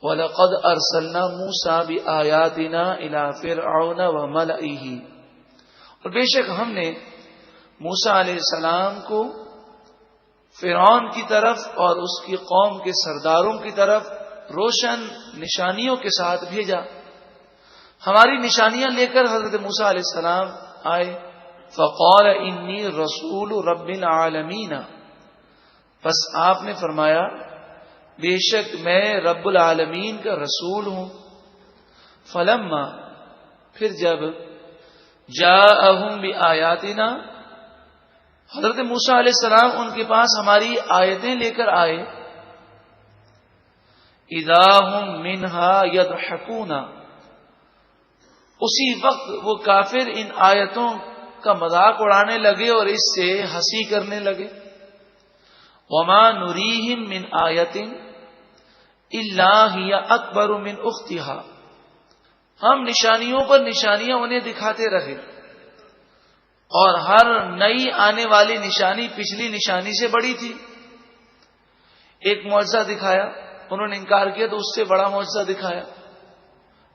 وَلَقَدْ أَرْسَلْنَا مُوسَىٰ بِآيَاتِنَا إِلَىٰ فِرْعَوْنَ وَمَلَئِهِ، اور بے شک ہم نے موسیٰ علیہ السلام کو فرعون کی طرف اور اس کی قوم کے سرداروں کی طرف روشن نشانیوں کے ساتھ بھیجا۔ ہماری نشانیاں لے کر حضرت موسیٰ علیہ السلام آئے۔ فقال انی رسول رب العالمین، بس آپ نے فرمایا بے شک میں رب العالمین کا رسول ہوں۔ فلما، پھر جب جاءہم بآیاتنا، حضرت موسیٰ علیہ السلام ان کے پاس ہماری آیتیں لے کر آئے، اذا ہم منہا یضحکون، اسی وقت وہ کافر ان آیتوں کا مذاق اڑانے لگے اور اس سے ہنسی کرنے لگے۔ وما نریہم من آیت الا ہی اکبر من اختہا، ہم نشانیوں پر نشانیاں انہیں دکھاتے رہے اور ہر نئی آنے والی نشانی پچھلی نشانی سے بڑی تھی۔ ایک معجزہ دکھایا، انہوں نے انکار کیا تو اس سے بڑا معجزہ دکھایا،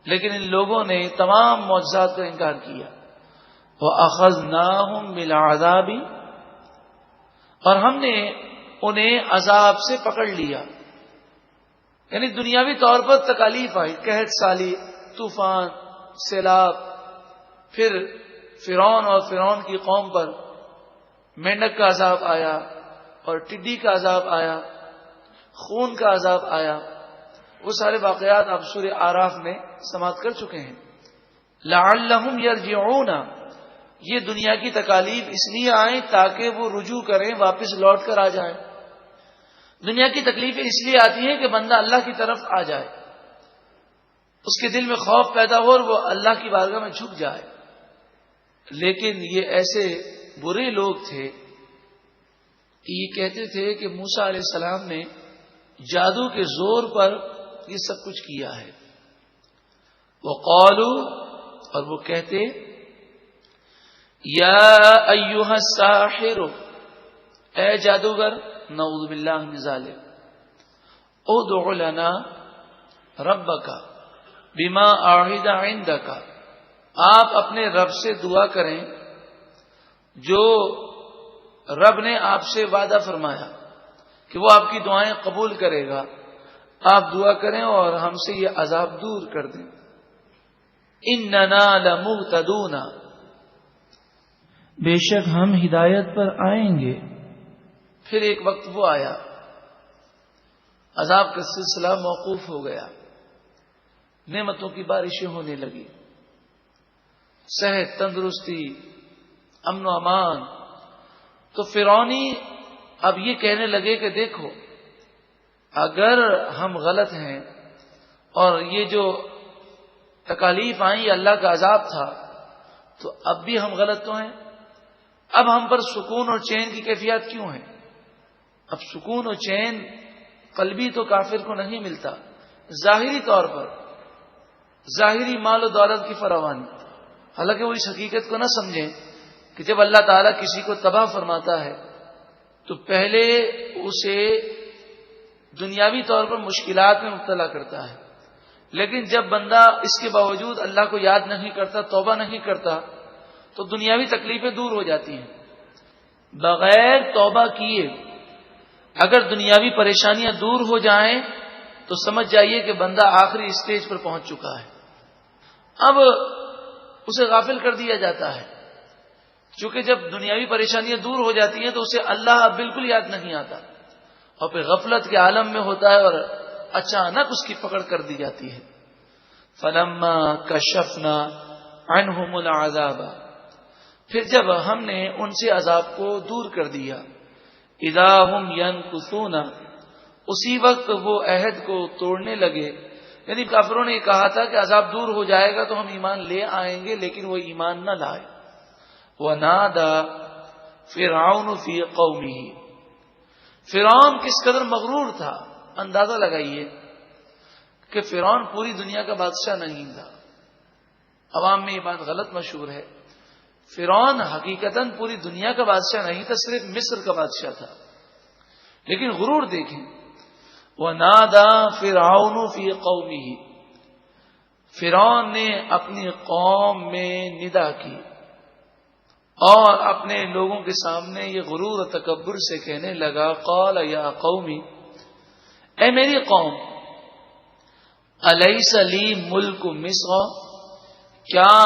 لیکن ان لوگوں نے تمام معجزات کا انکار کیا۔ وَأَخَذْنَاهُمْ بِالْعَذَابِ، اور ہم نے انہیں عذاب سے پکڑ لیا، یعنی دنیاوی طور پر تکالیف آئی، قحط سالی، طوفان، سیلاب، پھر فرعون اور فرعون کی قوم پر مینڈک کا عذاب آیا اور ٹڈی کا عذاب آیا، خون کا عذاب آیا۔ وہ سارے واقعات آپ سورہ اعراف میں سماعت کر چکے ہیں۔ لعلہم یرجعون، یہ دنیا کی تکالیف اس لیے آئیں تاکہ وہ رجوع کریں، واپس لوٹ کر آ جائیں۔ دنیا کی تکلیفیں اس لیے آتی ہیں کہ بندہ اللہ کی طرف آ جائے، اس کے دل میں خوف پیدا ہو اور وہ اللہ کی بارگاہ میں جھک جائے۔ لیکن یہ ایسے برے لوگ تھے کہ یہ کہتے تھے کہ موسیٰ علیہ السلام نے جادو کے زور پر یہ سب کچھ کیا ہے۔ وقالوا، اور وہ کہتے یا ایھا الساحر، اے جادوگر، نعوذ باللہ من ذلک، ادع لنا ربک بما عہد عندک، آپ اپنے رب سے دعا کریں جو رب نے آپ سے وعدہ فرمایا کہ وہ آپ کی دعائیں قبول کرے گا، آپ دعا کریں اور ہم سے یہ عذاب دور کر دیں۔ اننا لمہتدون، بے شک ہم ہدایت پر آئیں گے۔ پھر ایک وقت وہ آیا، عذاب کا سلسلہ موقوف ہو گیا، نعمتوں کی بارشیں ہونے لگی، صحت، تندرستی، امن و امان۔ تو فرعونی اب یہ کہنے لگے کہ دیکھو اگر ہم غلط ہیں اور یہ جو تکالیف آئیں یہ اللہ کا عذاب تھا تو اب بھی ہم غلط تو ہیں، اب ہم پر سکون اور چین کی کیفیت کیوں ہے؟ اب سکون اور چین قلبی تو کافر کو نہیں ملتا، ظاہری طور پر ظاہری مال و دولت کی فراوانی، حالانکہ وہ اس حقیقت کو نہ سمجھیں کہ جب اللہ تعالیٰ کسی کو تباہ فرماتا ہے تو پہلے اسے دنیاوی طور پر مشکلات میں مبتلا کرتا ہے، لیکن جب بندہ اس کے باوجود اللہ کو یاد نہیں کرتا، توبہ نہیں کرتا، تو دنیاوی تکلیفیں دور ہو جاتی ہیں۔ بغیر توبہ کیے اگر دنیاوی پریشانیاں دور ہو جائیں تو سمجھ جائیے کہ بندہ آخری اسٹیج پر پہنچ چکا ہے، اب اسے غافل کر دیا جاتا ہے، چونکہ جب دنیاوی پریشانیاں دور ہو جاتی ہیں تو اسے اللہ اب بالکل یاد نہیں آتا اور پھر غفلت کے عالم میں ہوتا ہے اور اچانک اس کی پکڑ کر دی جاتی ہے۔ فلما کشفنا عنہم العذاب، پھر جب ہم نے ان سے عذاب کو دور کر دیا، اذا ہم ینکثون، اسی وقت وہ عہد کو توڑنے لگے، یعنی کافروں نے کہا تھا کہ عذاب دور ہو جائے گا تو ہم ایمان لے آئیں گے، لیکن وہ ایمان نہ لائے۔ وَنَادَى فِرْعَوْنُ فِي قَوْمِهِ، فرعون کس قدر مغرور تھا، اندازہ لگائیے کہ فرعون پوری دنیا کا بادشاہ نہیں تھا، عوام میں یہ بات غلط مشہور ہے، فرعون حقیقتاً پوری دنیا کا بادشاہ نہیں تھا، صرف مصر کا بادشاہ تھا، لیکن غرور دیکھیں، وَنَادَى فِرْعَوْنُ فِي قَوْمِهِ، فرعون نے اپنی قوم میں ندا کی اور اپنے لوگوں کے سامنے یہ غرور و تکبر سے کہنے لگا، قال یا قومی، اے میری قوم، الیس لی ملک مصر، کیا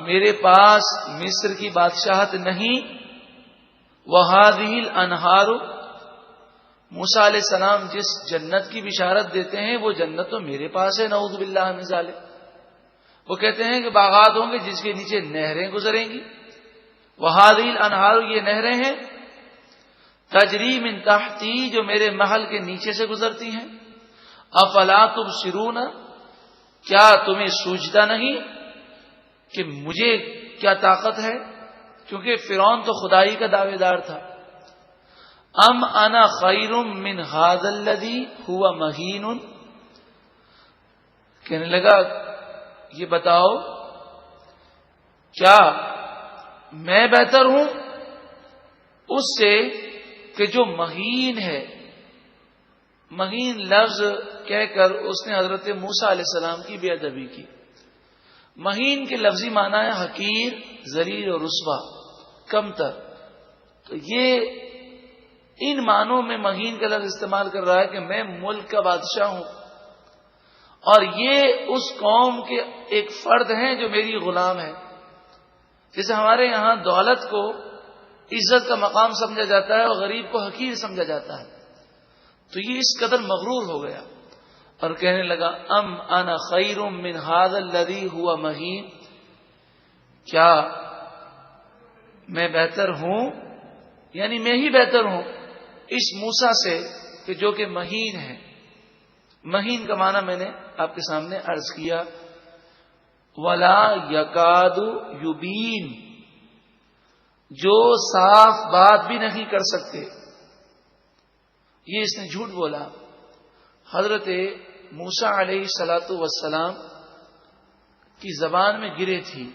میرے پاس مصر کی بادشاہت نہیں؟ وہذہ الانہار، موسیٰ علیہ السلام جس جنت کی بشارت دیتے ہیں وہ جنت تو میرے پاس ہے، نعوذ باللہ من ذالک۔ وہ کہتے ہیں کہ باغات ہوں گے جس کے نیچے نہریں گزریں گی، وہذہ الانہار، یہ نہریں ہیں، تجری من تحتی، جو میرے محل کے نیچے سے گزرتی ہیں، افلا تبصرون، کیا تمہیں سوجتا نہیں کہ مجھے کیا طاقت ہے؟ کیونکہ فرعون تو خدائی کا دعوے دار تھا۔ ام انا خیر من ھذا الذی ھو مہین، کہنے لگا یہ بتاؤ کیا میں بہتر ہوں اس سے کہ جو مہین ہے؟ مہین لفظ کہہ کر اس نے حضرت موسیٰ علیہ السلام کی بے ادبی کی۔ مہین کے لفظی معنی ہے حقیر، ذلیل اور رسوا، کمتر۔ تو یہ ان معنوں میں مہین کا لفظ استعمال کر رہا ہے کہ میں ملک کا بادشاہ ہوں اور یہ اس قوم کے ایک فرد ہیں جو میری غلام ہے۔ جیسے ہمارے یہاں دولت کو عزت کا مقام سمجھا جاتا ہے اور غریب کو حقیر سمجھا جاتا ہے، تو یہ اس قدر مغرور ہو گیا اور کہنے لگا ام انا خیر من ھذا الذی ھو مہین، کیا میں بہتر ہوں، یعنی میں ہی بہتر ہوں اس موسیٰ سے کہ جو کہ مہین ہے۔ مہین کا معنی میں نے آپ کے سامنے عرض کیا، ولا یکاد یبین، جو صاف بات بھی نہیں کر سکتے۔ یہ اس نے جھوٹ بولا۔ حضرت موسیٰ علیہ السلام کی زبان میں گرے تھی،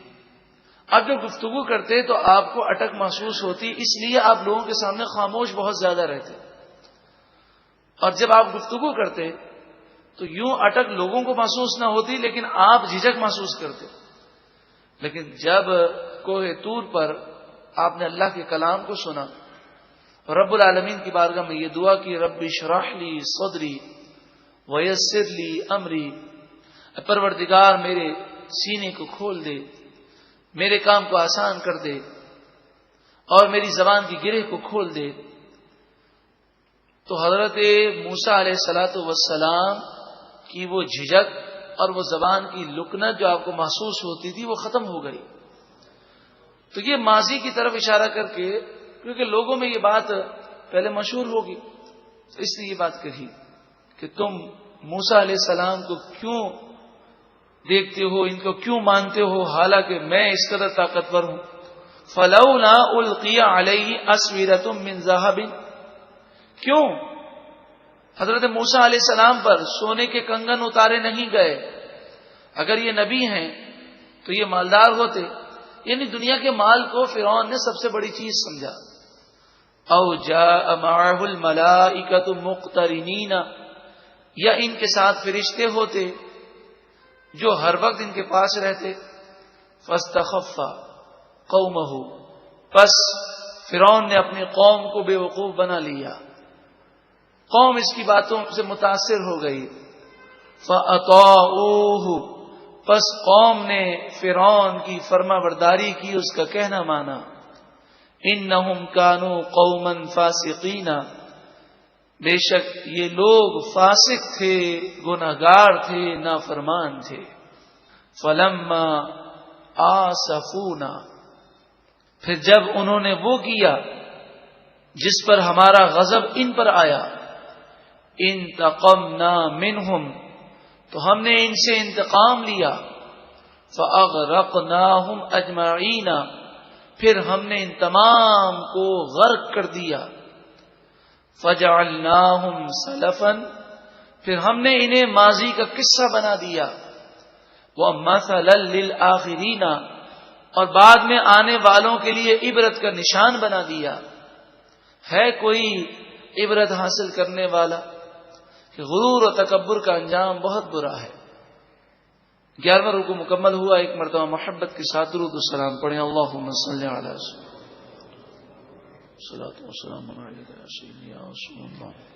اب جب گفتگو کرتے تو آپ کو اٹک محسوس ہوتی، اس لیے آپ لوگوں کے سامنے خاموش بہت زیادہ رہتے، اور جب آپ گفتگو کرتے تو یوں اٹک لوگوں کو محسوس نہ ہوتی لیکن آپ جھجک محسوس کرتے۔ لیکن جب کوہ طور پر آپ نے اللہ کے کلام کو سنا، رب العالمین کی بارگاہ میں یہ دعا کی، رب اشرح لی صدری ویسر لی امری، پروردگار میرے سینے کو کھول دے، میرے کام کو آسان کر دے اور میری زبان کی گرہ کو کھول دے۔ تو حضرت موسیٰ علیہ السلام کی وہ جھجک اور وہ زبان کی لکنت جو آپ کو محسوس ہوتی تھی وہ ختم ہو گئی۔ تو یہ ماضی کی طرف اشارہ کر کے، کیونکہ لوگوں میں یہ بات پہلے مشہور ہوگی، تو اس نے یہ بات کہی کہ تم موسیٰ علیہ السلام کو کیوں دیکھتے ہو، ان کو کیوں مانتے ہو، حالانکہ میں اس قدر طاقتور ہوں۔ فلولا القی علیہ اسورۃ من ذہب، کیوں حضرت موسیٰ علیہ السلام پر سونے کے کنگن اتارے نہیں گئے؟ اگر یہ نبی ہیں تو یہ مالدار ہوتے، یعنی دنیا کے مال کو فرعون نے سب سے بڑی چیز سمجھا۔ او جاء معه الملائکۃ مقترنین، یا ان کے ساتھ فرشتے ہوتے جو ہر وقت ان کے پاس رہتے۔ فاستخف قومہ، پس فرعون نے اپنی قوم کو بے وقوف بنا لیا، قوم اس کی باتوں سے متاثر ہو گئی۔ فاطاعوہ، پس قوم نے فرعون کی فرما برداری کی، اس کا کہنا مانا۔ انہم کانوا قوما فاسقین، بے شک یہ لوگ فاسق تھے، گناہگار تھے، نافرمان تھے۔ فلما آسفونا، پھر جب انہوں نے وہ کیا جس پر ہمارا غضب ان پر آیا، انتقمنا منہم، تو ہم نے ان سے انتقام لیا۔ فاغرقناہم اجمعین، پھر ہم نے ان تمام کو غرق کر دیا۔ فجعلناہم سلفا، پھر ہم نے انہیں ماضی کا قصہ بنا دیا۔ ومثلا للآخرین، اور بعد میں آنے والوں کے لیے عبرت کا نشان بنا دیا۔ ہے کوئی عبرت حاصل کرنے والا کہ غرور و تکبر کا انجام بہت برا ہے۔ 11واں رکوع مکمل ہوا، ایک مرتبہ محبت کے ساتھ درود و سلام پڑھیں۔ اللہم صلی علی سیدنا محمد، صلاۃ و سلام علیک یا سیدی یا رسول اللہ۔